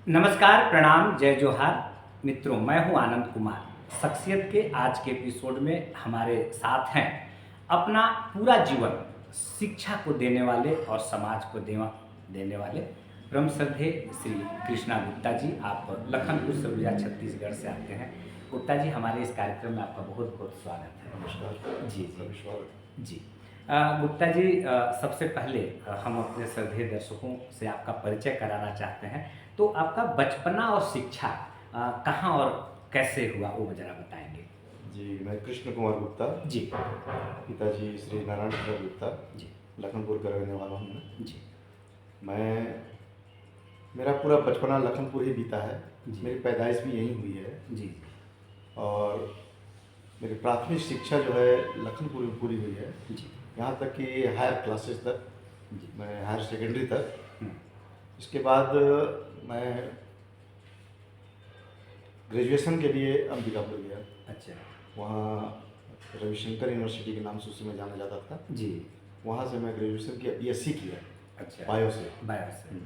नमस्कार, प्रणाम, जय जोहार। मित्रों, मैं हूं आनंद कुमार। शख्सियत के आज के एपिसोड में हमारे साथ हैं अपना पूरा जीवन शिक्षा को देने वाले और समाज को देने वाले परम श्रद्धेय श्री कृष्णा गुप्ता जी। आप लखनपुर सरगुजा छत्तीसगढ़ से आते हैं। गुप्ता जी, हमारे इस कार्यक्रम में आपका बहुत बहुत स्वागत है। नमस्कार। जी आपका भी स्वागत। जी। गुप्ता जी, सबसे पहले हम अपने श्रद्धेय दर्शकों से आपका परिचय कराना चाहते हैं। तो आपका बचपना और शिक्षा कहाँ और कैसे हुआ, वो ज़रा बताएंगे? जी, मैं कृष्ण कुमार गुप्ता, जी पिताजी श्री नारायण प्रसाद गुप्ता, जी लखनपुर का रहने वाला हूँ मैं। जी मैं मेरा पूरा बचपना लखनपुर ही बीता है। जी मेरी पैदाइश भी यहीं हुई है जी और मेरी प्राथमिक शिक्षा जो है लखनपुर में पूरी हुई है। जी यहाँ तक कि हायर क्लासेस तक, जी। मैं हायर सेकेंडरी तक। हम्म, इसके बाद मैं ग्रेजुएशन के लिए अंबिकापुर गया। अच्छा। वहाँ रविशंकर यूनिवर्सिटी के नाम से उसी में जाना जाता था। जी। वहाँ से मैं ग्रेजुएशन किया, बीएससी किया अच्छा। बायो से। बायो से।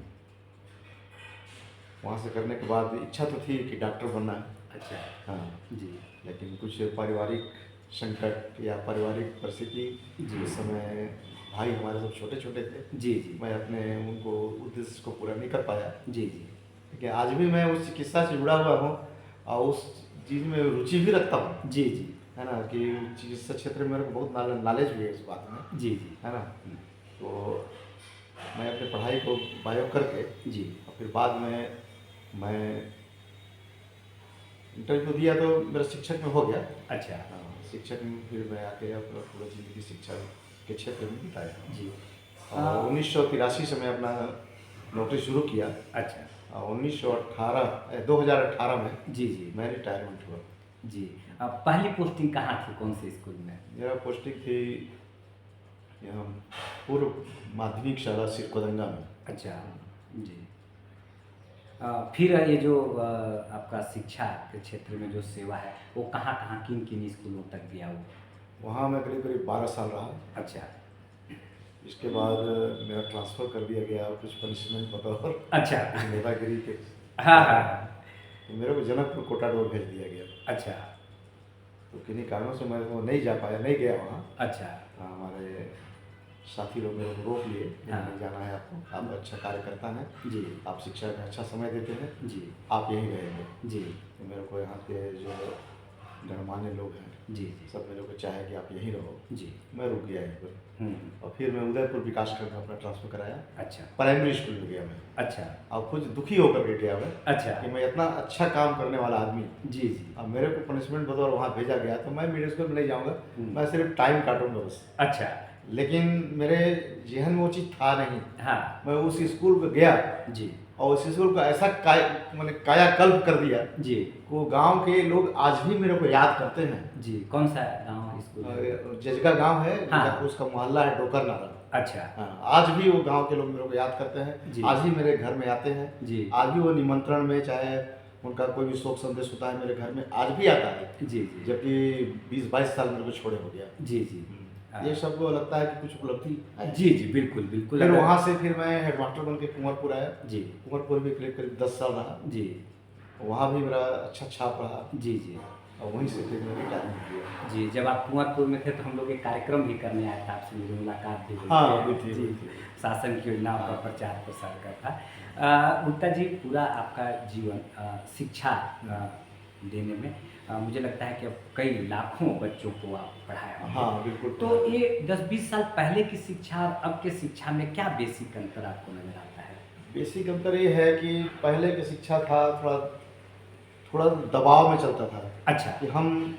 वहाँ से करने के बाद इच्छा तो थी कि डॉक्टर बनना है। अच्छा। हाँ, जी लेकिन कुछ पारिवारिक संकट या पारिवारिक परिस्थिति, जी। उस समय भाई हमारे सब छोटे छोटे थे। जी जी मैं अपने उनको उद्देश्य को पूरा नहीं कर पाया। जी जी लेकिन आज भी मैं उस चिकित्सा से जुड़ा हुआ हूँ और उस चीज़ में रुचि भी रखता हूँ, जी जी है ना, कि चिकित्सा क्षेत्र में मेरे को बहुत नॉलेज भी है इस बात में, जी जी है ना। तो मैं अपनी पढ़ाई को बायो करके जी और फिर बाद में मैं इंटरव्यू दिया तो मेरा शिक्षक में हो गया। अच्छा। हाँ, शिक्षक में फिर मैं आके अपना पूरा जिंदगी शिक्षा के क्षेत्र में बिताया। जी। और 1983 से मैं अपना नौकरी शुरू किया। अच्छा। और 2018 में जी जी मैं रिटायरमेंट हुआ। जी। पहली पोस्टिंग कहाँ थी, कौन से स्कूल में? मेरा पोस्टिंग थी यहाँ पूर्व माध्यमिक शाला सिरकोदंगा में। अच्छा। जी। फिर ये जो आपका शिक्षा के क्षेत्र में जो सेवा है, वो कहाँ कहाँ किन किन स्कूलों तक दिया वो? वहाँ मैं करीब करीब 12 साल रहा। अच्छा। इसके बाद मेरा ट्रांसफ़र कर दिया गया कुछ पनिशमेंट बतौर अच्छा। कुछ नेतागिरी के। हाँ हाँ हाँ। तो मेरे को जनकपुर कोटाडोर भेज दिया गया। अच्छा। तो किन्हीं कारणों से मैं वो नहीं जा पाया, नहीं गया वहाँ। अच्छा। हमारे साथी लोग मेरे को रोक लिए, हाँ। नहीं जाना है आपको, आप अच्छा कार्य करता हैं, जी आप शिक्षा में अच्छा समय देते हैं, जी आप यहीं रहेंगे। जी तो मेरे को यहाँ के जो गणमान्य लोग हैं, जी जी सब मेरे को चाहे कि आप यहीं रहो। जी। मैं रुक गया यहीं पर। हम्म। और फिर मैं उदयपुर विकासखंड में अपना ट्रांसफ़र कराया। अच्छा। प्राइमरी स्कूल में गया मैं। अच्छा। और कुछ दुखी होकर के गया मैं अच्छा। कि मैं इतना अच्छा काम करने वाला आदमी, जी जी। अब मेरे को पनिशमेंट बतौर वहाँ भेजा गया, तो मैं मिडिल स्कूल में नहीं जाऊँगा, मैं सिर्फ टाइम काटूंगा बस। अच्छा। लेकिन मेरे जहन में वो चीज़ था नहीं। हाँ। मैं उस स्कूल को गया जी और उस स्कूल को ऐसा मैंने कायाकल्प कर दिया जी वो गांव के लोग आज भी मेरे को याद करते हैं। जी। कौन सा गांव स्कूल? जजगा गांव है, हाँ। उसका मोहल्ला है डोकर नारा। अच्छा। हाँ, आज भी वो गांव के लोग मेरे को याद करते जी। हैं, आज भी मेरे घर में आते हैं। जी आज भी वो निमंत्रण में, चाहे उनका कोई भी शोक संदेश होता है, मेरे घर में आज भी आता है। जी जी जबकि 20-22 साल मेरे को छोड़े हो गया। जी जी। ये सबको लगता है कि कुछ उपलब्धि है। जी जी, बिल्कुल बिल्कुल। फिर वहाँ से फिर मैं हेडमास्टर बन के कुंवरपुर आया। जी कुंवरपुर भी करीब करीब 10 साल रहा। जी वहाँ भी मेरा अच्छा छाप रहा जी जी और वहीं से फिर मैंने रिटायरमेंट किया। जी। जब आप कुंवरपुर में थे तो हम लोग एक कार्यक्रम भी करने आए थे, आपसे मेरी मुलाकात भी हुई हाँ, थी। हुई थी, जी हुई थी। शासन की योजनाओं का प्रचार प्रसार का था। गुप्ता जी, पूरा आपका जीवन शिक्षा देने में मुझे लगता है कि अब कई लाखों बच्चों को आप पढ़ाए होंगे। हाँ, बिल्कुल। तो ये 10-20 साल पहले की शिक्षा और अब के शिक्षा में क्या बेसिक अंतर आपको नजर आता है? बेसिक अंतर ये है कि पहले की शिक्षा था थोड़ा थोड़ा दबाव में चलता था अच्छा। कि हम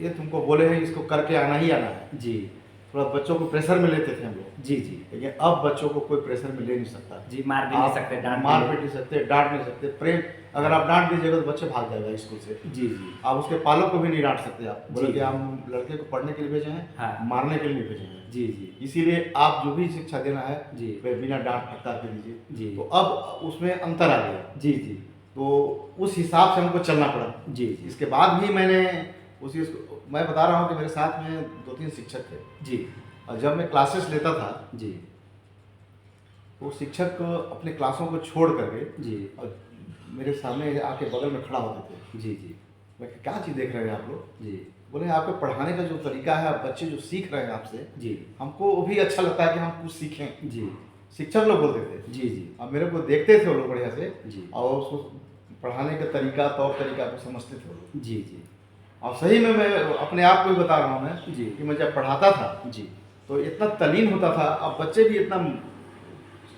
ये तुमको बोले हैं इसको करके आना ही आना है। जी थोड़ा बच्चों को प्रेशर में लेते थे हम लोग। जी जी लेकिन अब बच्चों को कोई प्रेशर में ले नहीं सकता। जी। मार भी नहीं आप सकते, डांट मार भी पीट नहीं सकते, डांट नहीं सकते। प्रेम अगर आप डांट दीजिएगा तो बच्चे भाग जाएगा स्कूल से। नहीं। जी जी आप उसके पालक को भी नहीं डांट सकते। आप बोले जी। कि हम लड़के को पढ़ने के लिए भेजे हैं, हाँ। मारने के लिए नहीं भेजे हैं। जी जी इसीलिए आप जो भी शिक्षा देना है जी वह बिना डांट फटकार के दीजिए। जी तो अब उसमें अंतर आ गया, जी जी तो उस हिसाब से हमको चलना पड़ा। जी जी इसके बाद भी मैंने मैं बता रहा हूँ कि मेरे साथ में 2-3 शिक्षक थे जी और जब मैं क्लासेस लेता था जी वो शिक्षक अपने क्लासों को छोड़ करके जी और मेरे सामने आके बगल में खड़ा होते थे। जी जी मैं कहा, क्या चीज़ देख रहे हैं आप लोग? जी बोले, आपके पढ़ाने का जो तरीका है, आप बच्चे जो सीख रहे हैं आपसे, जी हमको वो भी अच्छा लगता है कि हम कुछ सीखें। जी शिक्षक लोग बोलते थे। जी जी अब मेरे को देखते थे वो लोग बढ़िया से, जी और उसको पढ़ाने का तरीका, तौर तरीका को समझते थे वो लोग। जी जी और सही में मैं अपने आप को ही बता रहा हूँ मैं, जी कि मैं जब पढ़ाता था जी तो इतना तल्लीन होता था, अब बच्चे भी इतना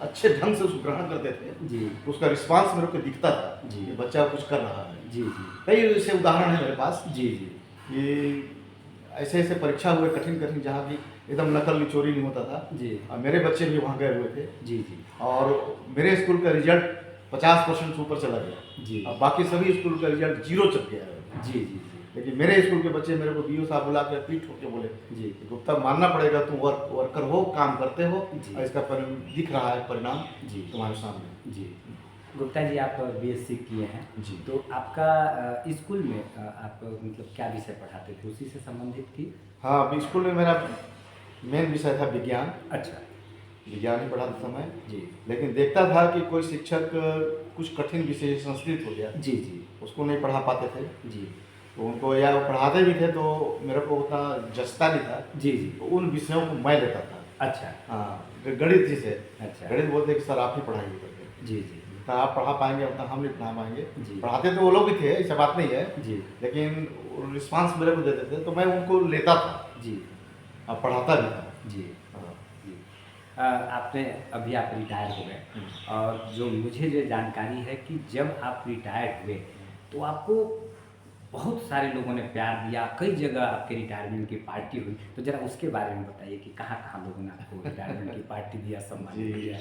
अच्छे ढंग से उसको ग्रहण करते थे। जी उसका रिस्पांस मेरे को दिखता था जी। कि बच्चा कुछ कर रहा है। जी जी कई ऐसे उदाहरण है मेरे पास जी जी कि ऐसे ऐसे परीक्षा हुए कठिन कठिन, जहाँ की एकदम नकल निचोरी नहीं होता था। जी और मेरे बच्चे भी वहाँ गए हुए थे, जी जी और मेरे स्कूल का रिजल्ट 50% से ऊपर चला गया। जी अब बाकी सभी स्कूल का रिजल्ट 0 चल गया है। जी जी लेकिन मेरे स्कूल के बच्चे मेरे को बीओ साहब बुला के पीठ ठोक के बोले, जी गुप्ता मानना पड़ेगा, तुम वर्कर हो, काम करते हो, जी। और इसका दिख रहा है परिणाम जी तुम्हारे सामने। जी गुप्ता जी, आप बीएससी किए हैं, जी। तो आपका स्कूल में आप मतलब क्या विषय पढ़ाते थे, उसी से संबंधित थी? हाँ, अभी स्कूल में मेरा मेन विषय था विज्ञान। अच्छा। विज्ञान ही पढ़ाता था मैं। जी लेकिन देखता था कि कोई शिक्षक कुछ कठिन विषय, संस्कृत हो गया, जी जी उसको नहीं पढ़ा पाते थे, जी तो उनको, या वो पढ़ाते भी थे तो मेरे को उतना जचता नहीं था, जी जी तो उन विषयों को मैं लेता था। अच्छा हाँ, गणित जिसे, अच्छा। गणित बोलते कि सर आप ही पढ़ाइए करके। जी जी तो आप पढ़ा पाएंगे उतना हम नहीं पढ़ा पाएंगे। जी। पढ़ाते तो वो लोग भी थे, ऐसा बात नहीं है, जी लेकिन रिस्पांस मेरे को देते थे तो मैं उनको लेता था जी और पढ़ाता भी था। जी हाँ। जी। आपने अभी आप रिटायर हो गए, और जो मुझे जो जानकारी है कि जब आप रिटायर हुए तो आपको बहुत सारे लोगों ने प्यार दिया, कई जगह आपके रिटायरमेंट की पार्टी हुई, तो ज़रा उसके बारे में बताइए कि कहाँ कहाँ लोगों ने आपको रिटायरमेंट की पार्टी दिया, सम्मान जी, दिया?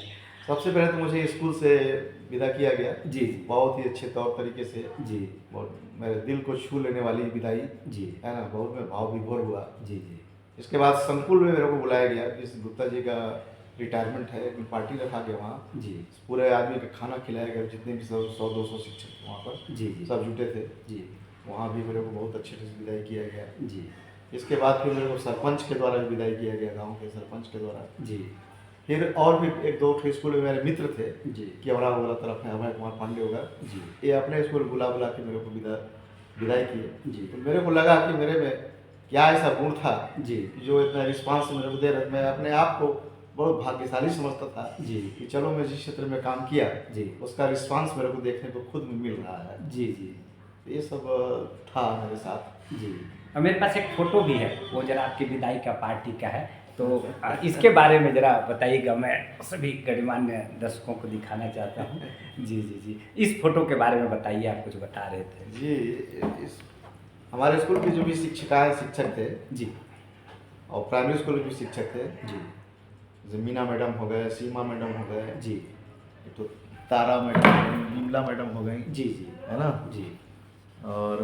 सबसे पहले तो मुझे स्कूल से विदा किया गया, जी जी बहुत ही अच्छे तौर तरीके से, जी बहुत मेरे दिल को छू लेने वाली विदाई जी है ना, बहुत मैं भाव विभोर हुआ। जी जी इसके बाद संकुल में मेरे को बुलाया गया कि इस गुप्ता जी का रिटायरमेंट है, एक पार्टी रखा गया वहाँ, जी पूरे आदमी का खाना खिलाया गया, जितने भी 100-200 शिक्षक थे वहाँ पर, जी जी सब जुटे थे। जी वहाँ भी मेरे को बहुत अच्छे से विदाई किया गया। जी इसके बाद फिर मेरे को सरपंच के द्वारा भी विदाई किया गया, गाँव के सरपंच के द्वारा। जी फिर और भी एक दो स्कूल में मेरे मित्र थे, जी केवड़ा वगैरह तरफ है, अभय कुमार पांडे होगा, जी ये अपने स्कूल बुला बुला के मेरे को विदाई किए। जी तो मेरे को लगा कि मेरे में क्या ऐसा गुण था जी कि जो इतना रिस्पांस मेरे को दे रहे। मैं अपने आप को बहुत भाग्यशाली समझता था जी कि चलो मैं जिस क्षेत्र में काम किया जी उसका रिस्पांस मेरे को देखने को खुद में मिल रहा है। जी जी ये सब था मेरे साथ। जी। और मेरे पास एक फ़ोटो भी है, वो जरा आपकी विदाई का पार्टी का है, तो इसके बारे में ज़रा बताइएगा, मैं सभी गणमान्य दर्शकों को दिखाना चाहता हूँ। जी जी जी, इस फोटो के बारे में बताइए, आप कुछ बता रहे थे। जी, इस हमारे स्कूल के जो भी शिक्षिकाएँ शिक्षक थे, जी और प्राइमरी स्कूल के भी शिक्षक थे, जी मीना मैडम हो गए, सीमा मैडम हो गए, जी तो तारा मैडम हो गई, बिमला मैडम हो गई, जी जी है ना, जी और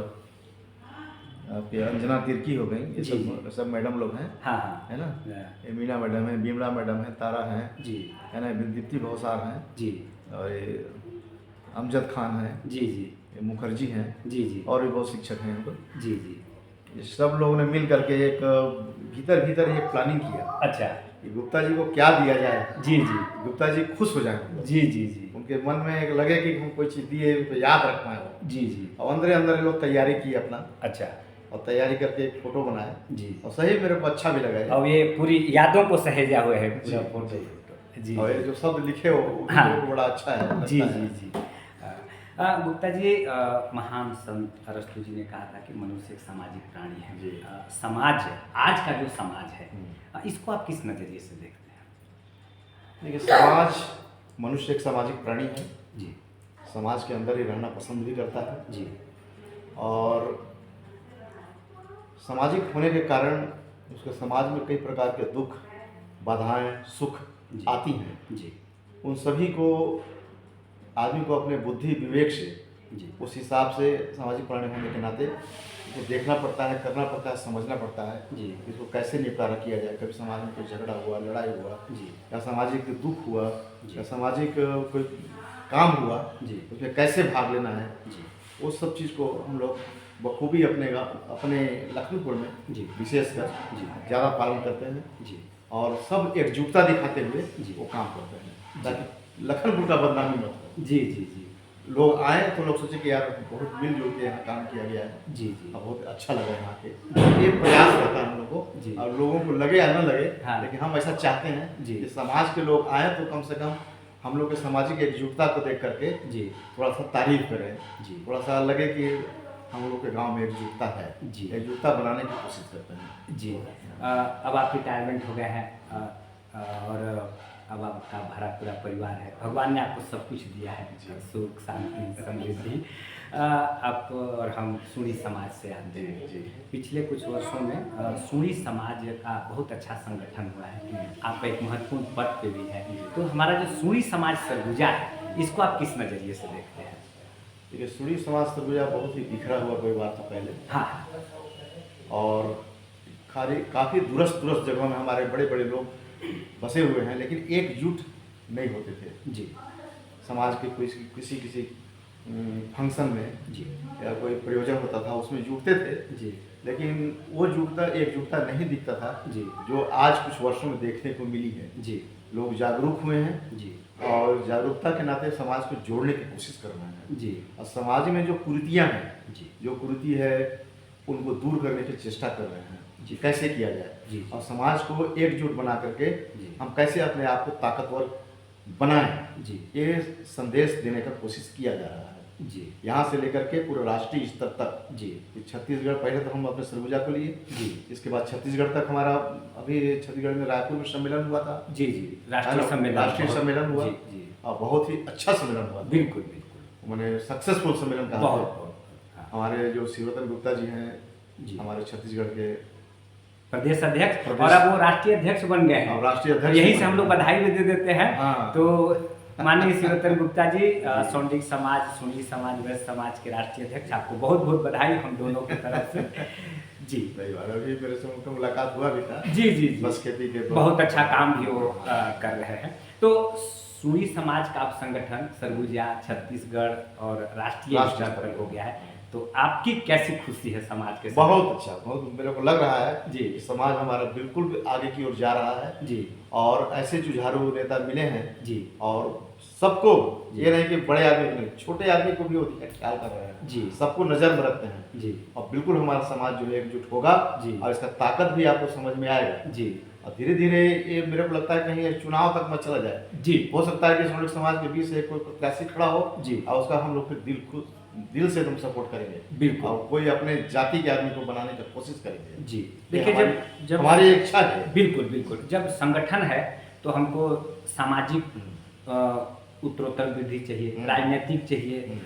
आपके अंजना तिर्की हो गई, ये जी, सब मैडम लोग हैं, हाँ हाँ है ना। हाँ, ये मीना मैडम है, बिमला मैडम है, तारा है जी ना, दीप्ति भौसार हैं, जी और ये अमजद खान है, जी जी ये मुखर्जी हैं, जी जी और भी बहुत शिक्षक हैं इनको। जी जी। ये सब लोगों ने मिल करके एक भीतर भीतर एक प्लानिंग किया अच्छा। कि गुप्ता जी को क्या दिया जाए, जी जी गुप्ता जी खुश हो जाए, जी जी जी उनके मन में एक लगे कि हम कोई चीज़ दिए उनको याद रख पाए वो। जी जी। और अंदर अंदर लोग तैयारी की अपना, अच्छा। और तैयारी करके एक फोटो बनाया, जी। और सही मेरे को अच्छा भी लगा ये। और ये पूरी यादों को सहेजा हुआ है पूरा जी, फोटो। जी। जी और ये जो शब्द लिखे हो वो भी हाँ। मेरे को बड़ा अच्छा है, जी लगता जी है। जी। गुप्ता जी, महान संत अरस्तु जी ने कहा था कि मनुष्य एक सामाजिक प्राणी है। जी। समाज, आज का जो समाज है, इसको आप किस नज़रिए से देखते हैं? देखिए, समाज, मनुष्य एक सामाजिक प्राणी है, जी समाज के अंदर ही रहना पसंद भी करता है, जी और सामाजिक होने के कारण उसके समाज में कई प्रकार के दुख, बाधाएं, सुख जी। आती हैं। जी उन सभी को आदमी को अपने बुद्धि विवेक से जी उस हिसाब से सामाजिक प्राणी होने के नाते उसको देखना पड़ता है, करना पड़ता है, समझना पड़ता है जी इसको कैसे निपटारा किया जाए। कभी समाज में कोई झगड़ा हुआ, लड़ाई हुआ, जी या सामाजिक दुख हुआ, जी। या सामाजिक कोई काम हुआ, जी उसमें कैसे भाग लेना है, जी उस सब चीज़ को हम लोग बखूबी अपने लखनऊपुर में जी विशेषकर जी ज़्यादा पालन करते हैं, जी और सब एकजुटता दिखाते हुए जी। वो काम करते हैं, ताकि लखनपुर का बदनामी मत हो। जी जी जी। लोग आए तो लोग सोचे कि यार बहुत मिलजुल के यहाँ काम किया गया है जी जी और बहुत अच्छा लगा यहाँ के। ये प्रयास रहता है हम लोग जी। को, और लोगों को लगे या न लगे, हाँ। लेकिन हम ऐसा चाहते हैं जी। कि समाज के लोग आए तो कम से कम हम लोग के सामाजिक एकजुटता को देख करके जी थोड़ा सा तारीफ करें, जी थोड़ा सा लगे कि हम लोग के गांव में एकजुटता है, जी। एकजुटता बनाने की कोशिश करते हैं। जी। अब आप रिटायरमेंट हो गए हैं, और अब आपका भरा पूरा परिवार है, भगवान ने आपको सब कुछ दिया है, सुख शांति समृद्धि। आप और हम सूरी समाज से आते हैं। जी। पिछले कुछ वर्षों में सूरी समाज का बहुत अच्छा संगठन हुआ है, आप एक महत्वपूर्ण पद पे भी है। तो हमारा जो सूरी समाज सरगुजा है, इसको आप किस नज़रिए से देखते हैं? देखिए, सूरी समाज सरगुजा बहुत ही बिखरा हुआ परिवार था पहले, हाँ और काफ़ी दूरस्थ दूरस्थ जगहों में हमारे बड़े बड़े लोग बसे हुए हैं, लेकिन एकजुट नहीं होते थे। जी समाज के कोई किसी किसी फंक्शन में जी या कोई प्रयोजन होता था उसमें जुटते थे, जी लेकिन वो एकजुटता नहीं दिखता था जी जो आज कुछ वर्षों में देखने को मिली है। जी लोग जागरूक हुए हैं जी और जागरूकता के नाते समाज को जोड़ने की कोशिश कर रहे हैं, जी और समाज में जो कुरीतियाँ हैं, जी जो कुरीति है, उनको दूर करने की चेष्टा कर रहे हैं जी। कैसे किया जाए, जी। और समाज को एकजुट बना करके जी। हम कैसे अपने आप को ताकतवर बनाएं, जी ये संदेश देने का कोशिश किया जा रहा है। जी यहाँ से लेकर के पूरे राष्ट्रीय स्तर तक। जी ये छत्तीसगढ़, पहले तो हम अपने सरगुजा को लिए, जी इसके बाद छत्तीसगढ़ तक हमारा, अभी छत्तीसगढ़ में रायपुर में सम्मेलन हुआ था। जी जी राष्ट्रीय सम्मेलन हुआ। जी जी और बहुत ही अच्छा सम्मेलन हुआ। बिल्कुल बिल्कुल मैंने सक्सेसफुल सम्मेलन कहा। बहुत बहुत हाँ। हमारे जो शिवरतन गुप्ता जी हैं, जी हमारे छत्तीसगढ़ के प्रदेश अध्यक्ष, और अब वो राष्ट्रीय अध्यक्ष बन गए हैं। राष्ट्रीय अध्यक्ष, यही से हम लोग बधाई भी दे देते हैं। हाँ। तो माननीय शिवरतन गुप्ता जी, सौंडिक समाज, सुंडी समाज, वैश्य समाज के राष्ट्रीय अध्यक्ष, आपको बहुत बहुत बधाई हम दोनों की तरफ से। जी सही बात है, अभी मेरे से उनका मुलाकात हुआ भी था। जी जी जी बस खेती के बहुत अच्छा काम भी वो कर रहे हैं। तो सूरी समाज का आप संगठन सरगुजा छत्तीसगढ़ और राष्ट्रीय स्तर पर हो गया है, तो आपकी कैसी खुशी है समाज के साथ? बहुत अच्छा, बहुत मेरे को लग रहा है जी कि समाज हमारा बिल्कुल आगे की ओर जा रहा है जी और ऐसे जुझारू नेता मिले हैं जी और सबको, जी। ये नहीं कि बड़े आदमी को नहीं, छोटे आदमी को भी वो ख्याल कर रहे हैं जी सबको नजर में रखते हैं जी और बिल्कुल हमारा समाज जो है एकजुट होगा जी। और इसका ताकत भी आपको समझ में आएगा जी और धीरे धीरे ये मेरे को लगता है कहीं चुनाव तक मत चला जाए। जी हो सकता है कि सौंडिक समाज के बीच से कोई प्रत्याशी खड़ा हो जी और उसका हम लोग फिर दिल से तुम सपोर्ट करेंगे, बिल्कुल और कोई अपने जाति के आदमी को बनाने की कोशिश करेंगे। जी। ये देखिए जब हमारी इच्छा है। बिल्कुल बिल्कुल, जब संगठन है तो हमको सामाजिक उत्तरोत्तर वृद्धि चाहिए, राजनीतिक चाहिए,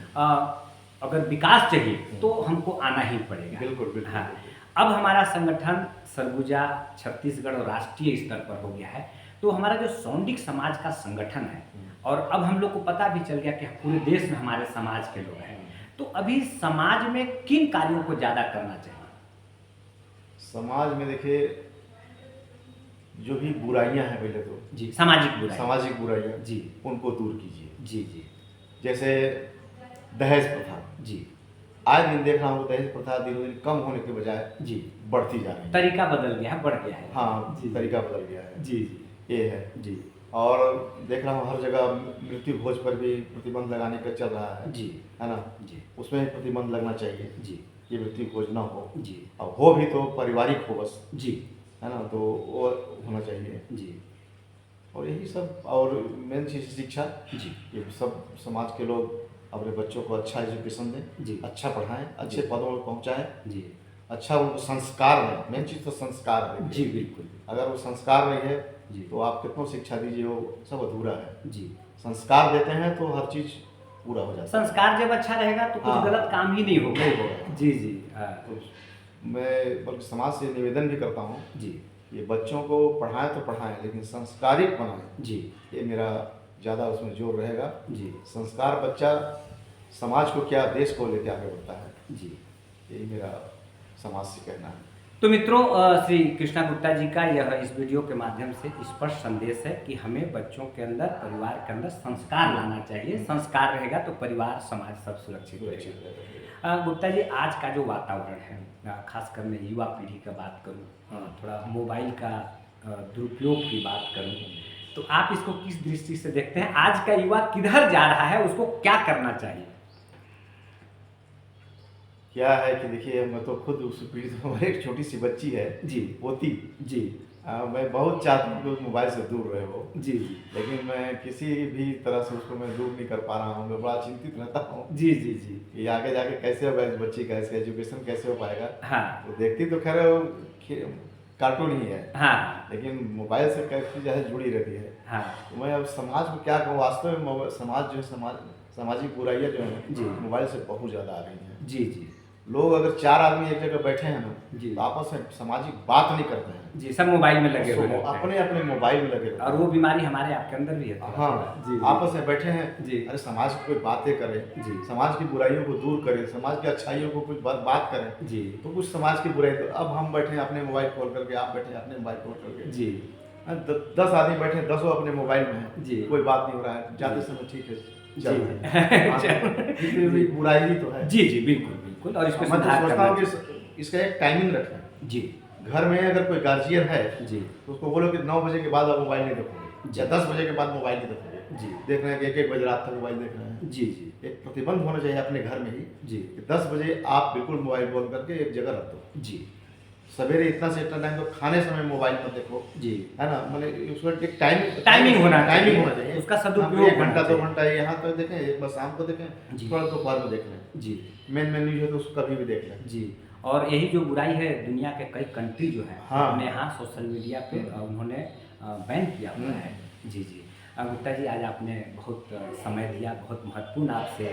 अगर विकास चाहिए तो हमको आना ही पड़ेगा। बिल्कुल बिल्कुल। हाँ, अब हमारा संगठन सरगुजा छत्तीसगढ़ और राष्ट्रीय स्तर पर हो गया है, तो हमारा जो सौंडिक समाज का संगठन है, और अब हम लोग को पता भी चल गया कि पूरे देश में हमारे समाज के लोग हैं, तो अभी समाज में किन कार्यों को ज़्यादा करना चाहिए? समाज में देखिए जो भी बुराइयां हैं, पहले तो जी सामाजिक बुराइयां जी उनको दूर कीजिए। जी जी जैसे दहेज प्रथा, जी आज दिन देख रहा हूँ दहेज प्रथा दिनों दिन कम होने के बजाय जी बढ़ती जा रही है। तरीका बदल गया है, बढ़ गया है। हाँ, जी तरीका बदल गया है। जी जी ये है। जी और देख रहा हूँ हर जगह मृत्यु भोज पर भी प्रतिबंध लगाने का चल रहा है जी है ना, जी उसमें भी प्रतिबंध लगना चाहिए जी कि मृत्यु भोज ना हो, जी और हो भी तो पारिवारिक हो बस, जी है ना, तो वो होना चाहिए। जी और यही सब, और मेन चीज़ शिक्षा, जी ये सब समाज के लोग अपने बच्चों को अच्छा एजुकेशन दें, जी अच्छा पढ़ाएं, अच्छे जी। पदों पर पहुंचाएं, जी अच्छा उनको संस्कार दें। मेन चीज़ तो संस्कार दें। जी बिल्कुल अगर वो संस्कार नहीं है जी तो आप कितनों शिक्षा दीजिए, वो सब अधूरा है। जी। संस्कार देते हैं तो हर चीज़ पूरा हो जाता है। संस्कार जब अच्छा रहेगा तो कुछ हाँ। गलत काम ही नहीं होगा। नहीं होगा। जी जी तो मैं बल्कि समाज से निवेदन भी करता हूँ, जी ये बच्चों को पढ़ाएं तो पढ़ाएं, लेकिन संस्कारिक बनाएं। जी ये मेरा ज़्यादा उसमें जोर रहेगा। जी संस्कार बच्चा समाज को क्या, देश को लेकर आगे बढ़ता है, जी। यही मेरा समाज से कहना है। तो मित्रों, श्री कृष्णा गुप्ता जी का यह इस वीडियो के माध्यम से स्पष्ट संदेश है कि हमें बच्चों के अंदर, परिवार के अंदर संस्कार लाना चाहिए। संस्कार रहेगा तो परिवार, समाज सब सुरक्षित रहेगा। गुप्ता जी, आज का जो वातावरण है, खासकर मैं युवा पीढ़ी का बात करूँ, थोड़ा मोबाइल का दुरुपयोग की बात करूँ, तो आप इसको किस दृष्टि से देखते हैं? आज का युवा किधर जा रहा है, उसको क्या करना चाहिए? क्या है कि देखिए मैं तो खुद उस पीढ़ी से हमारी एक छोटी सी बच्ची है जी पोती। जी मैं बहुत चाहता हूँ कि वो मोबाइल से दूर रहे वो, जी जी लेकिन मैं किसी भी तरह से उसको मैं दूर नहीं कर पा रहा हूँ। मैं बड़ा चिंतित रहता हूँ जी जी जी कि आगे जाके कैसे होगा इस बच्ची का, इसका एजुकेशन कैसे हो पाएगा। हाँ वो देखती तो खैर वो कार्टून ही है, हाँ लेकिन मोबाइल से कैसे जो है जुड़ी रहती है। हाँ तो मैं अब समाज को क्या कहूँ, वास्तव में समाज जो है सामाजिक बुराइयाँ जो हैं जी मोबाइल से बहुत ज़्यादा आ रही हैं। जी जी लोग अगर 4 आदमी एक जगह बैठे हैं ना, जी तो आपस में सामाजिक बात नहीं करते हैं, जी, सब मोबाइल में लगे हुए तो रहते हैं अपने अपने मोबाइल में लगे रहते और हैं। वो बीमारी हमारे आपके अंदर भी है थोड़ा हाँ, थोड़ा। जी आपस में बैठे हैं, जी अरे समाज की कोई बातें करें, जी समाज की बुराइयों को दूर करें, समाज की अच्छाइयों को कुछ बात करें, जी तो कुछ समाज की बुराई। तो अब हम बैठे हैं अपने मोबाइल खोल करके, आप बैठे हैं अपने मोबाइल खोल करके, जी 10 आदमी बैठे हैं, 10 अपने मोबाइल में हैं, जी कोई बात नहीं हो रहा है, जाते जी। समय ठीक है जी चल रहे हैं। इसलिए भी बुराई ही तो है। जी जी बिल्कुल बिल्कुल और इसमें मैं तो सुधार सोचता करना हूँ कि इसका एक टाइमिंग रखें। जी घर में अगर कोई गार्जियन है जी तो उसको बोलो कि 9 बजे के बाद आप मोबाइल नहीं देखोगे, जी। या 10 बजे के बाद मोबाइल नहीं देखोगे। जी देख रहे हैं कि 1-1 बजे रात तक मोबाइल देख रहे हैं। जी जी एक प्रतिबंध होना चाहिए अपने घर में ही जी कि 10 बजे आप बिल्कुल मोबाइल बंद करके एक जगह रख दो। जी सवेरे इतना से इतना टाइम तो खाने समय मोबाइल मत देखो, जी है ना। मैंने उसका एक टाइमिंग टाइमिंग होना टाइमिंग चाहिए, होना चाहिए, उसका हम सदुपयोग 1 घंटा होना 2 चाहिए। घंटा यहाँ तक देखें, एक बार शाम को देखें, जी। थोड़ा दोपहर में देख लें। जी मेन न्यूज है तो उसको कभी भी देख लें। जी और यही जो बुराई है दुनिया के कई कंट्री जो है हाँ। अपने यहाँ सोशल मीडिया पे उन्होंने बैन किया हुआ है। जी जी गुप्ता जी आज आपने बहुत समय दिया, बहुत महत्वपूर्ण आपसे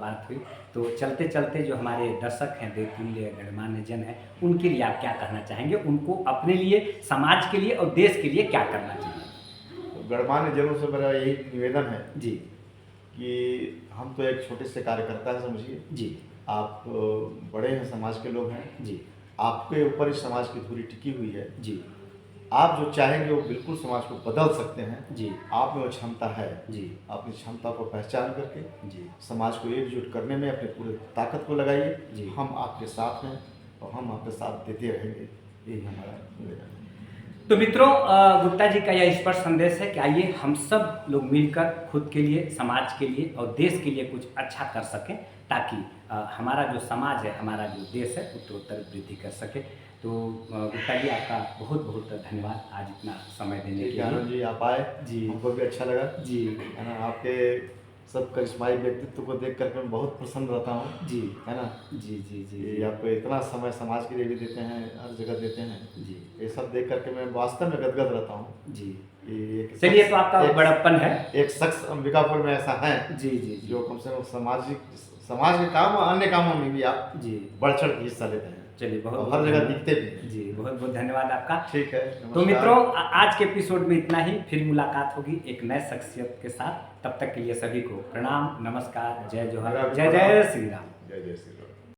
बात हुई। तो चलते चलते जो हमारे दर्शक हैं, देवतुल्य गणमान्य जन हैं, उनके लिए आप क्या कहना चाहेंगे? उनको अपने लिए, समाज के लिए और देश के लिए क्या करना चाहिए? तो गणमान्य जनों से मेरा यही निवेदन है जी कि हम तो एक छोटे से कार्यकर्ता हैं, समझिए। जी आप बड़े हैं, समाज के लोग हैं, जी आपके ऊपर इस समाज की धुरी टिकी हुई है। जी आप जो चाहेंगे वो बिल्कुल समाज को बदल सकते हैं। जी आप में वो क्षमता है। जी अपनी क्षमता को पहचान करके जी समाज को एकजुट करने में अपनी पूरी ताकत को लगाइए। जी। हम आपके साथ हैं और हम आपके साथ देते रहेंगे, यही हमारा निवेदन है। तो मित्रों गुप्ता जी का यह स्पष्ट संदेश है कि आइए हम सब लोग मिलकर खुद के लिए, समाज के लिए और देश के लिए कुछ अच्छा कर सकें, ताकि हमारा जो समाज है, हमारा जो देश है उत्तरोत्तर वृद्धि कर सके। तो गुप्ता जी आपका बहुत बहुत धन्यवाद आज इतना समय देने के ठीक है लिए। आनंद जी, आप आए जी। हमको भी अच्छा लगा, जी है ना। आपके सब करिश्माई व्यक्तित्व को देख करके मैं बहुत प्रसन्न रहता हूँ, जी है ना। जी जी जी कि आप इतना समय समाज के लिए भी देते हैं, हर जगह देते हैं। जी ये सब देख करके मैं वास्तव में गदगद रहता हूँ जी कि एक चलिए, शख्स- तो आपका एक- बड़प्पन है। एक शख्स अंबिकापुर में ऐसा है जी जी जी जो कम से कम समाज के काम और अन्य कामों में भी आप जी बढ़ चढ़ के हिस्सा लेते हैं चलिए और बहुत हर जगह धन्यवाद। दिखते भी हैं। जी बहुत बहुत धन्यवाद आपका। ठीक है, तो नमस्कार। मित्रों आज के एपिसोड में इतना ही, फिर मुलाकात होगी एक नए शख्सियत के साथ। तब तक के लिए सभी को प्रणाम, नमस्कार, जय जोहार, जय जय श्री राम। जय जय श्री राम।